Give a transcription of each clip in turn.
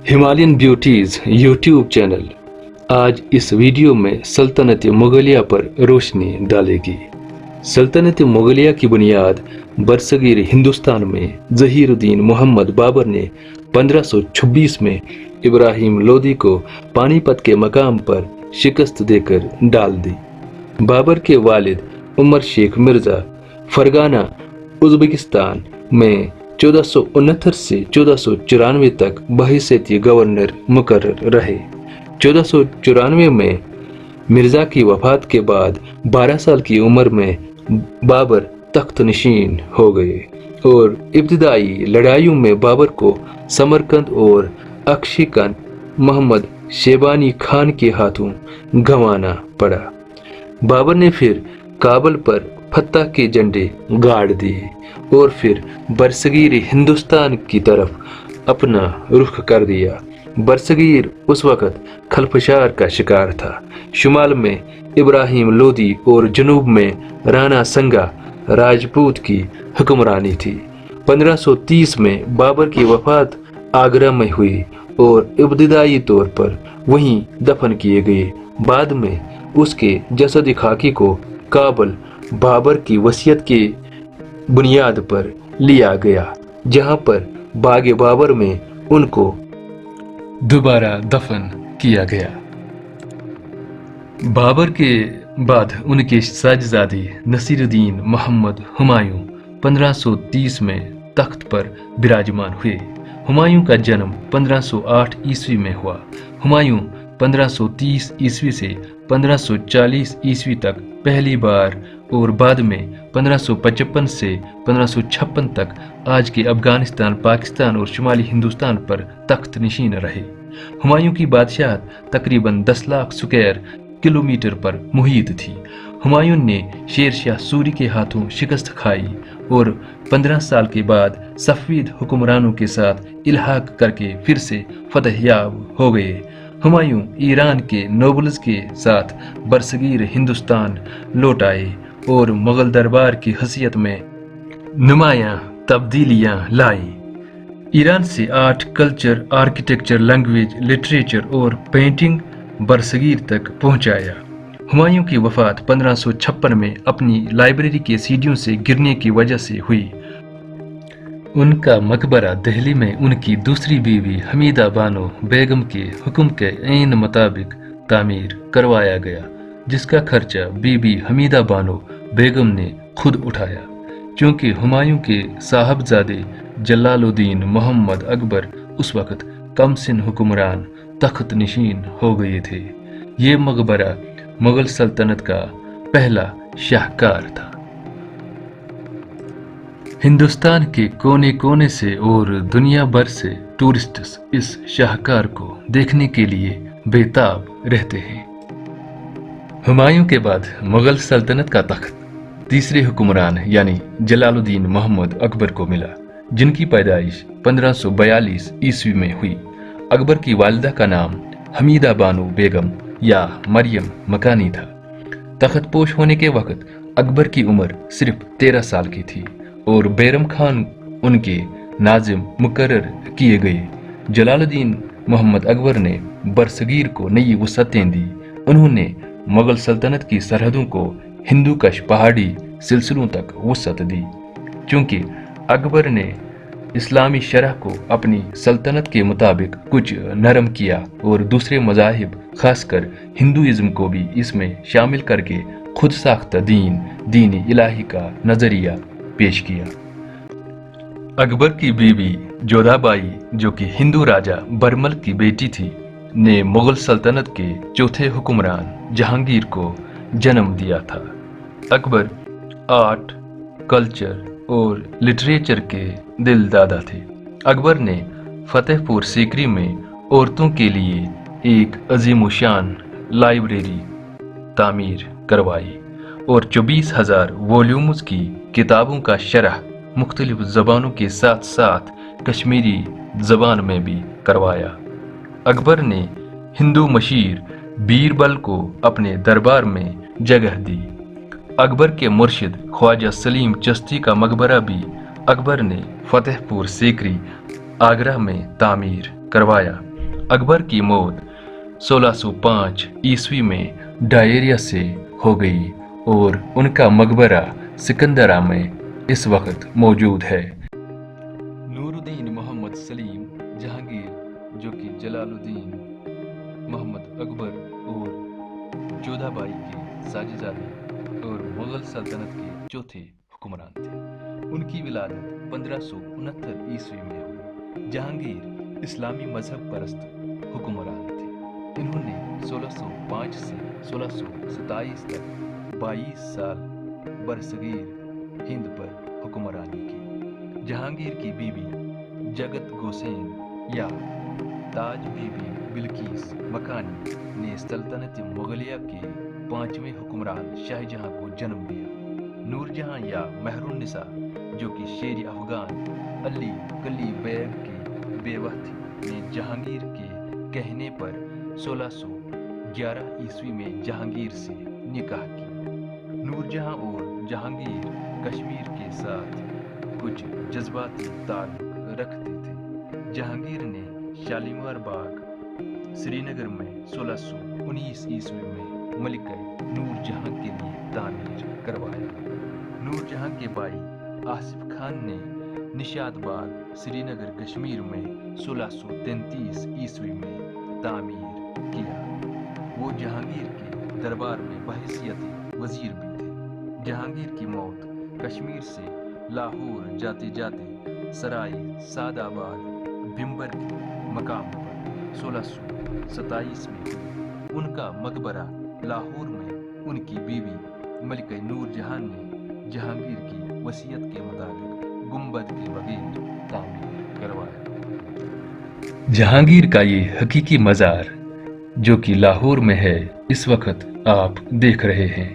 Himalayan beauties YouTube channel आज इस video में सल्तनत मुगलिया पर रोशनी डालेगी। सल्तनत मुगलिया की बुनियाद बरसगीर हिंदुस्तान में जहीरुद्दीन मोहम्मद बाबर ने 1526 में इब्राहिम लोदी को पानीपत के मकाम पर शिकस्त देकर डाल दी। बाबर के वालिद उमर शेख मिर्जा फरगाना उज़्बेकिस्तान में 1469 से 1494 तक बहैसियत गवर्नर मुकर्रर रहे। 1494 में मिर्जा की वफात के बाद 12 साल की उम्र में बाबर तख्त नशीन हो गए और इब्तिदाई लड़ाइयों में बाबर को समरकंद और अक्षिकन मोहम्मद शेबानी खान के हाथों गंवाना पड़ा। बाबर ने फिर काबल पर फतह के झंडे गाड़ दिए और फिर बरसगीर हिंदुस्तान की तरफ अपना रुख कर दिया। बरसगीर उस वक़्त खलफशार का शिकार था। शुमाल में इब्राहिम लोदी और जनूब में राणा संगा राजपूत की हुक्मरानी थी। 1530 में बाबर की वफात आगरा में हुई और इब्तिदाई तौर पर वहीं दफन किए गए। बाद में उसके जसद खाकी को काबल बाबर की वसीयत की बुनियाद पर लिया गया, जहां पर बागे बाबर में उनको दोबारा दफन किया गया। बाबर के बाद उनके साहबजादे नसीरुद्दीन मोहम्मद हुमायूं 1530 में तख्त पर विराजमान हुए। हुमायूं का जन्म 1508 ईस्वी में हुआ। हुमायूं 1530 ईस्वी से 1540 ईस्वी तक पहली बार और बाद में 1555 से 1556 तक आज के अफगानिस्तान, पाकिस्तान और शुमाली हिंदुस्तान पर तख्त नशीन रहे। हुमायूं की बादशाहत तकरीबन 10 लाख स्क्वायर किलोमीटर पर मुहित थी। हुमायूं ने शेर शाह सूरी के हाथों शिकस्त खाई और 15 साल के बाद सफवीद हुक्मरानों के साथ इल्हाक करके फिर से फतहयाब हो गए। हुमायूं ईरान के नोबल्स के साथ बरसगीर हिंदुस्तान लौट आए और मुगल दरबार की हैसियत में नुमायां तब्दीलियां लाई। ईरान से art, culture, architecture, language, literature और पेंटिंग बरसगीर तक पहुंचाया। हुमायूं की वफात 1556 में अपनी लाइब्रेरी के सीढ़ियों से गिरने की वजह से हुई। उनका मकबरा दिल्ली में उनकी दूसरी बीवी हमीदा बानो बेगम के हुक्म के ऐन मुताबिक तामीर करवाया गया, जिसका खर्चा बीबी हमीदा बानो बेगम ने खुद उठाया। क्योंकि हुमायूं के साहबजादे जलालुद्दीन मोहम्मद अकबर उस वक़्त कमसिन हुक्मरान तख्त नशीन हो गए थे। ये मकबरा मुगल सल्तनत का पहला शाहकार था। हिंदुस्तान के कोने कोने से और दुनिया भर से टूरिस्ट्स इस शाहकार को देखने के लिए बेताब रहते हैं। हुमायूं के बाद मुगल सल्तनत का तख्त तीसरे हुक्मरान यानी जलालुद्दीन मोहम्मद अकबर को मिला, जिनकी पैदाइश 1542 ईस्वी में हुई। अकबर की वालिदा का नाम हमीदा बानो बेगम या मरियम मकानी था। तख्तपोश होने के वक्त अकबर की उम्र सिर्फ 13 साल की थी और बैरम खान उनके नाजिम मुकर्रर किए गए। जलालुद्दीन मोहम्मद अकबर ने बरसगीर को नई वसअतें दी। उन्होंने मुगल सल्तनत की सरहदों को हिंदू कश पहाड़ी सिलसिलों तक वसअत दी। क्योंकि अकबर ने इस्लामी शरह को अपनी सल्तनत के मुताबिक कुछ नरम किया और दूसरे मज़ाहिब खासकर हिंदुइज्म को भी इसमें शामिल करके खुद साख्ता दीन इलाही का नजरिया पेश किया। अकबर की बीवी जोधाबाई, जो कि हिंदू राजा बरमल की बेटी थी, ने मुगल सल्तनत के चौथे हुक्मरान जहांगीर को जन्म दिया था। अकबर आर्ट, कल्चर और लिटरेचर के दिल दादा थे। अकबर ने फतेहपुर सीकरी में औरतों के लिए एक अजीमुशान लाइब्रेरी तामीर करवाई और 24,000 वॉल्यूम्स की किताबों का शरह मुख्तलिफ ज़बानों के साथ साथ कश्मीरी ज़बान में भी करवाया। अकबर ने हिंदू मशीर बीरबल को अपने दरबार में जगह दी। अकबर के मुर्शिद ख्वाजा सलीम चिश्ती का मकबरा भी अकबर ने फतेहपुर सीकरी आगरा में तामीर करवाया। अकबर की मौत 1605 ईस्वी में डायरिया से हो गई और उनका मकबरा सिकंदरा में इस वक्त मौजूद है। नूरुद्दीन मोहम्मद सलीम जहांगीर, जो कि जलालुद्दीन मोहम्मद अकबर और जोधाबाई के साजिजादे और मुगल सल्तनत के चौथे हुक्मरान थे। उनकी विलादत 1569 ईस्वी में हुई। जहांगीर इस्लामी मजहब परस्त हुक्मरान थे। इन्होंने 1605 से 1627 तक 22 साल बरसगीर हिंद पर हुक्मरानी की। जहांगीर की बीबी जगत गोसेन या ताज बीबी बिल्किस मकानी ने सल्तनत मुगलिया के 5वें हुक्मरान शाहजहां को जन्म दिया। नूरजहां या महरुन्निसा, जो कि शेर अफगान अली कली बैग की बेवा थी, ने जहांगीर के कहने पर 1611 ईस्वी में जहांगीर से निकाह की। नूरजहां और जहांगीर कश्मीर के साथ कुछ जज्बाती ताल्लुक रखते थे। जहांगीर ने शालीमार बाग श्रीनगर में 1619 ईस्वी में मलिका नूरजहां के लिए तामीर करवाया। नूरजहां के भाई आसिफ खान ने निशात बाग श्रीनगर कश्मीर में 1633 ईस्वी में तामीर किया। वो जहांगीर के दरबार में बहैसियत वजीर भी थे। जहांगीर की मौत कश्मीर से लाहौर जाते जाते सराय सादाबाद बिम्बर के मकाम पर 1627 में हुई। उनका मकबरा लाहौर में उनकी बीवी मलिका नूरजहां ने जहांगीर की वसीयत के मुताबिक गुंबद के बगैर तामीर करवाया। जहांगीर का ये हकीकी मज़ार, जो कि लाहौर में है, इस वक्त आप देख रहे हैं।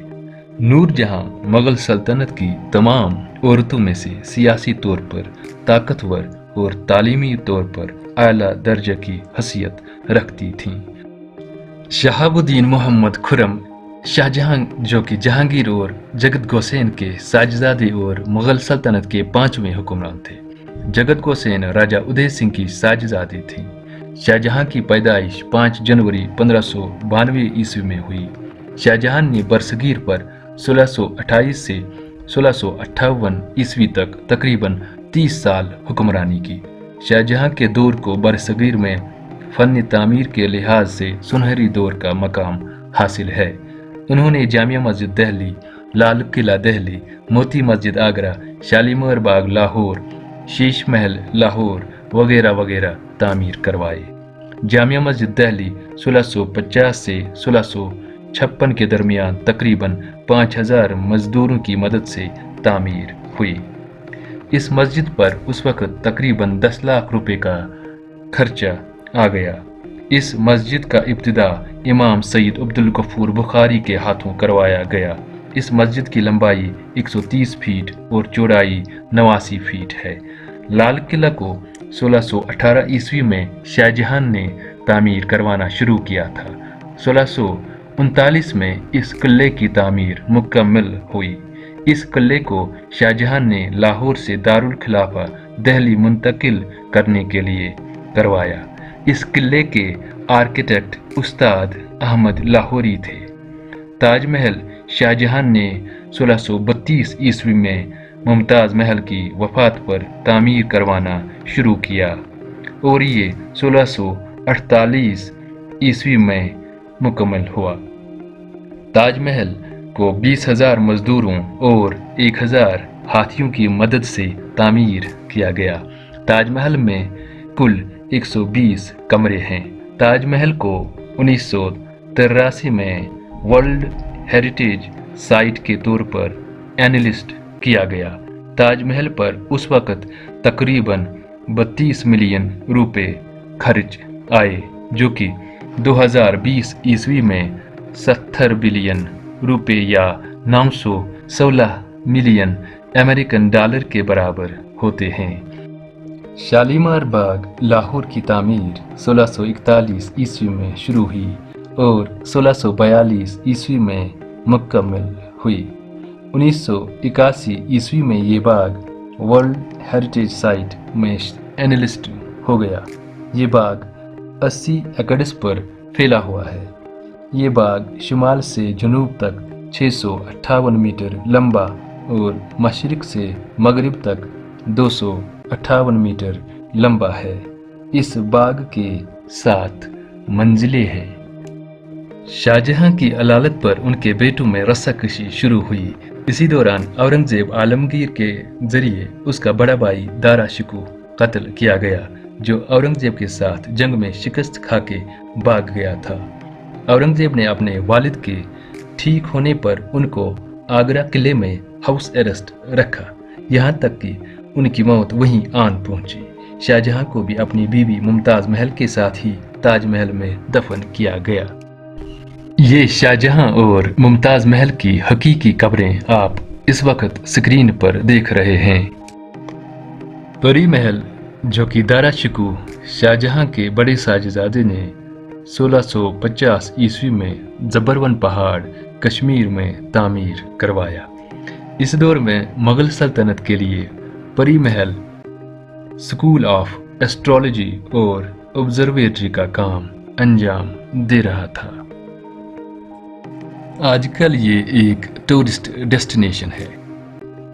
नूरजहां मुगल सल्तनत की तमाम औरतों में से सियासी तौर पर ताकतवर और तालीमी तौर पर आला दर्जे की हैसियत रखती थीं। शहाबुद्दीन मोहम्मद खुर्रम शाहजहां, जो कि जहांगीर और जगत गोसेन के साजिजादे और मुगल सल्तनत के 5वें हुक्मरान थे। जगत गोसेन राजा उदय सिंह की साजिजादी थी। शाहजहां की पैदाइश 5 जनवरी 1592 ईस्वी में हुई। शाहजहां ने बरसगीर पर 1628 से 1658 ईस्वी तक तकरीबन 30 साल हुक्मरानी की। शाहजहां के दौर को बरसगीर में फन तामीर के लिहाज से सुनहरी दौर का मकाम हासिल है। उन्होंने जामिया मस्जिद दिल्ली, लाल किला दिल्ली, मोती मस्जिद आगरा, शालीमार बाग लाहौर, शीश महल लाहौर वगैरह वगैरह तामीर करवाए। जामिया मस्जिद दिल्ली 1650 से 1656 के दरमियान तकरीबन 5000 मजदूरों की मदद से तामीर हुई। इस मस्जिद पर उस वक्त तकरीबन 10 लाख रुपए का खर्चा आ गया। इस मस्जिद का इब्तिदा इमाम सईद अब्दुल गफूर बुखारी के हाथों करवाया गया। इस मस्जिद की लंबाई 130 फीट और चौड़ाई 89 फीट है। लाल किला को 1618 ईस्वी में शाहजहां ने तामीर करवाना शुरू किया था। 1639 में इस किले की तामीर मुकम्मल हुई। इस किले को शाहजहां ने लाहौर से दारुल खिलाफा दिल्ली मुंतकिल करने के लिए करवाया। इस किले के आर्किटेक्ट उस्ताद अहमद लाहौरी थे। ताजमहल शाहजहां ने 1632 ईस्वी में मुमताज़ महल की वफात पर तामीर करवाना शुरू किया और ये 1648 ईस्वी में मुकम्मल हुआ। ताजमहल को 20,000 मजदूरों और 1000 हाथियों की मदद से तामीर किया गया। ताजमहल में कुल 120 कमरे हैं। ताजमहल को 1983 में वर्ल्ड हेरिटेज साइट के तौर पर एनालिस्ट किया गया। ताजमहल पर उस वक्त तकरीबन 32 मिलियन रुपए खर्च आए, जो कि 2020 ईस्वी में 70 बिलियन रुपए या 916 मिलियन अमेरिकन डॉलर के बराबर होते हैं। शालीमार बाग लाहौर की तामीर 1641 ईस्वी में शुरू हुई और 1642 ईस्वी में मुकम्मल हुई। 1981 ईस्वी में ये बाग वर्ल्ड हेरिटेज साइट में एनालिस्ट हो गया। ये बाग 80 एकड़्स पर फैला हुआ है। ये बाग शुमाल से जनूब तक 658 मीटर लंबा और मशरिक से मगरिब तक 258 मीटर लंबा है। इस बाग के 7 मंजिलें हैं। शाहजहां की अदालत पर उनके बेटों में रस्साकशी शुरू हुई। इसी दौरान औरंगजेब आलमगीर के जरिए उसका बड़ा भाई दारा शिकोह कत्ल किया गया, जो औरंगजेब के साथ जंग में शिकस्त खाके भाग गया था। औरंगजेब ने अपने वालिद के ठीक होने पर उनको आगरा किले में हाउस अरेस्ट रखा, यहाँ तक कि उनकी मौत वहीं आन पहुंची। शाहजहां को भी अपनी बीवी मुमताज महल के साथ ही ताजमहल में दफन किया गया। ये शाहजहां और मुमताज महल की हकीकी कब्रें आप इस वक्त स्क्रीन पर देख रहे हैं। परी महल, जो कि दारा शिकोह शाहजहां के बड़े साहबजादे ने 1650 ईस्वी में जबरवन पहाड़ कश्मीर में तामीर करवाया। इस दौर में मुगल सल्तनत के लिए परी महल स्कूल ऑफ एस्ट्रोलॉजी और ऑब्जर्वेटरी का काम अंजाम दे रहा था। आजकल ये एक टूरिस्ट डेस्टिनेशन है।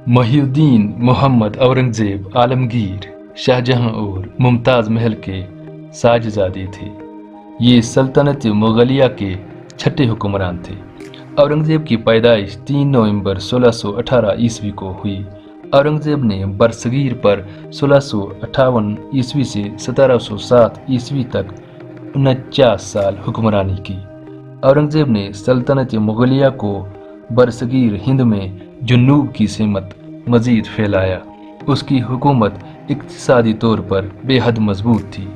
मोहिउद्दीन मोहम्मद औरंगजेब आलमगीर शाहजहां और मुमताज महल के साहबजादे थे। ये सल्तनत मुगलिया के छठे हुक्मरान थे। औरंगजेब की पैदाइश 3 नवंबर 1618 ईस्वी को हुई। औरंगजेब ने बरसगीर पर 1658 ईस्वी से 1707 ईस्वी तक 49 साल हुक्मरानी की। औरंगजेब ने सल्तनत मुगलिया को बरसगीर हिंद में जुनूब की सिमत मजीद फैलाया। उसकी हुकूमत इक्तिसादी तौर पर बेहद मजबूत थी।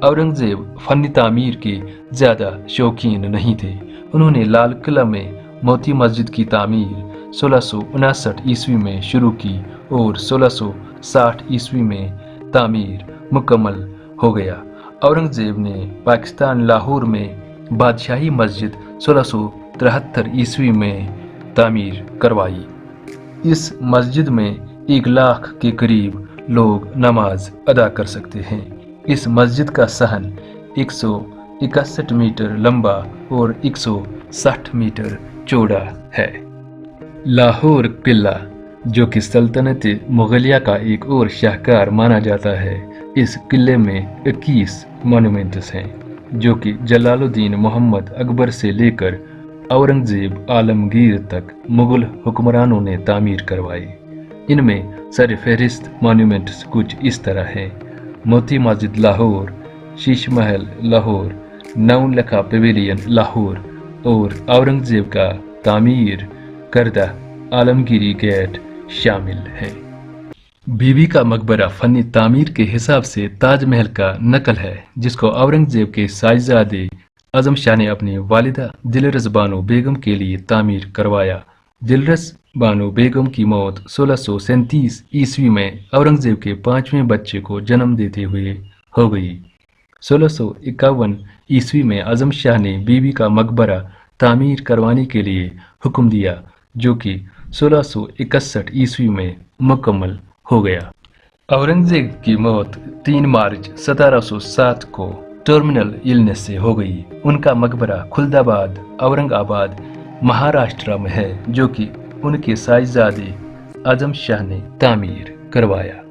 औरंगजेब फनी तामीर के ज़्यादा शौकीन नहीं थे। उन्होंने लाल किला में मोती मस्जिद की तामीर 1659 ईस्वी में शुरू की और 1660 ईस्वी में तामीर मुकम्मल हो गया। औरंगजेब ने पाकिस्तान लाहौर में बादशाही मस्जिद 1673 ईस्वी में तामीर करवाई। इस मस्जिद में 1 लाख के करीब लोग नमाज अदा कर सकते हैं। इस मस्जिद का सहन 161 मीटर लंबा और 160 मीटर चौड़ा है। लाहौर किला, जो कि सल्तनत मुगलिया का एक और शाहकार माना जाता है, इस किले में 21 मॉन्यूमेंट्स हैं, जो कि जलालुद्दीन मोहम्मद अकबर से लेकर औरंगजेब आलमगीर तक मुगल हुक्मरानों ने तामीर करवाई। इनमें सरफहरिस्त मॉन्यूमेंट्स कुछ इस तरह हैं: मोती मस्जिद लाहौर, शीश महल लाहौर, नौलखा पेविलियन लाहौर और औरंगजेब का तामीर करदा आलमगीरी गेट शामिल हैं। बीबी का मकबरा फनी तामीर के हिसाब से ताजमहल का नकल है, जिसको औरंगजेब के साहिबजादे आजम शाह ने अपनी वालिदा दिलरस बानो बेगम के लिए तामीर करवाया। दिलरस बानो बेगम की मौत 1637 ईस्वी में औरंगजेब के 5वें बच्चे को जन्म देते हुए हो गई। 1651 ईस्वी में आजम शाह ने बीबी का मकबरा तामीर करवाने के लिए हुक्म दिया, जो कि 1661 ईस्वी में मुकम्मल हो गया। औरंगजेब की मौत 3 मार्च 1707 को टर्मिनल इलनेस से हो गई। उनका मकबरा खुलदाबाद औरंगाबाद महाराष्ट्र में है, जो कि उनके साहिबजादे आजम शाह ने तामीर करवाया।